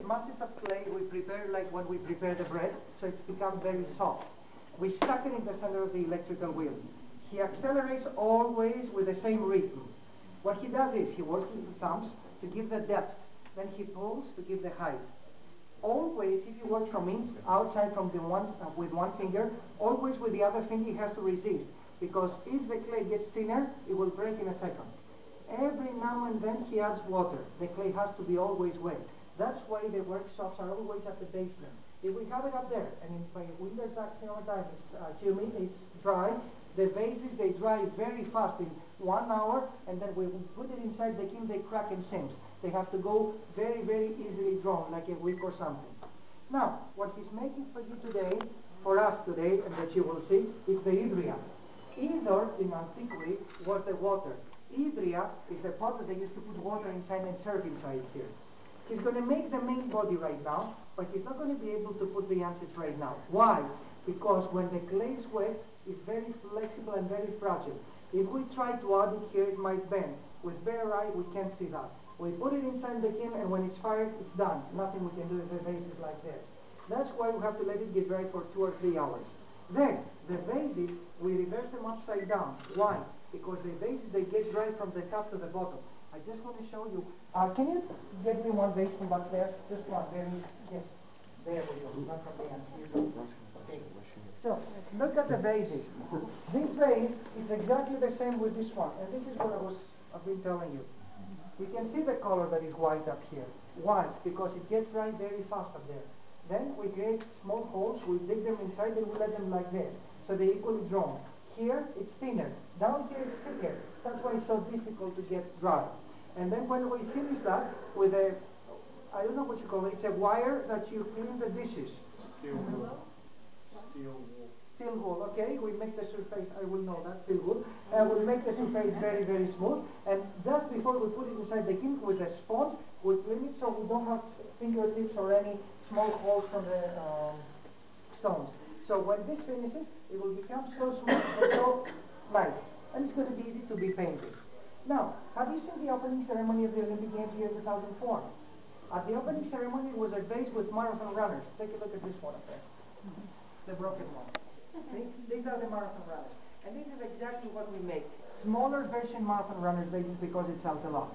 masses of clay we prepare like when we prepare the bread, so it's become very soft. We stuck it in the center of the electrical wheel. He accelerates always with the same rhythm. What he does is he works with the thumbs to give the depth, then he pulls to give the height. Always, if you work from outside from the with one finger, always with the other finger he has to resist, because if the clay gets thinner, it will break in a second. Every now and then he adds water. The clay has to be always wet. That's why the workshops are always at the basement. If we have it up there, and in winter time it's humid, it's dry, the vases, they dry very fast in 1 hour, and then when we put it inside the kiln, they crack and seams. They have to go very, very easily drawn, like a week or something. Now, what he's making for you today, for us today, and that you will see, is the hydria. Either in antiquity was the water. Hydria is the pot that they used to put water inside and serve inside here. He's going to make the main body right now, but he's not going to be able to put the answers right now. Why? Because when the clay is wet, it's very flexible and very fragile. If we try to add it here, it might bend. With bare eye, we can't see that. We put it inside the kiln, and when it's fired, it's done. Nothing we can do with the vases like this. That's why we have to let it get dry for 2 or 3 hours. Then, the vases, we reverse them upside down. Why? Because the vases, they get dry from the top to the bottom. I just want to show you. Can you get me one vase from back there? Just one. Yes. There we go. Not from the end. Here you go. Okay. So, look at the vases. This vase is exactly the same with this one. And this is what I've been telling you. You can see the color that is white up here. Why? Because it gets dry very fast up there. Then we create small holes, we dig them inside, and we let them like this. So they're equally drawn. Here, it's thinner. Down here, it's thicker. That's why it's so difficult to get dry. And then when we finish that with a, I don't know what you call it, it's a wire that you clean the dishes. Steel wool. Steel wool, okay? We make the surface, I will know that, steel wool. We make the surface very, very smooth. And just before we put it inside the kiln with a sponge, we clean it so we don't have fingertips or any small holes from the stones. So when this finishes, it will become so smooth and so nice. And it's going to be easy to be painted. Now, have you seen the opening ceremony of the Olympic Games here in 2004? At the opening ceremony, it was a vase with marathon runners. Take a look at this one up there. The broken one. See? These are the marathon runners. And this is exactly what we make. Smaller version marathon runners vases because it sells a lot.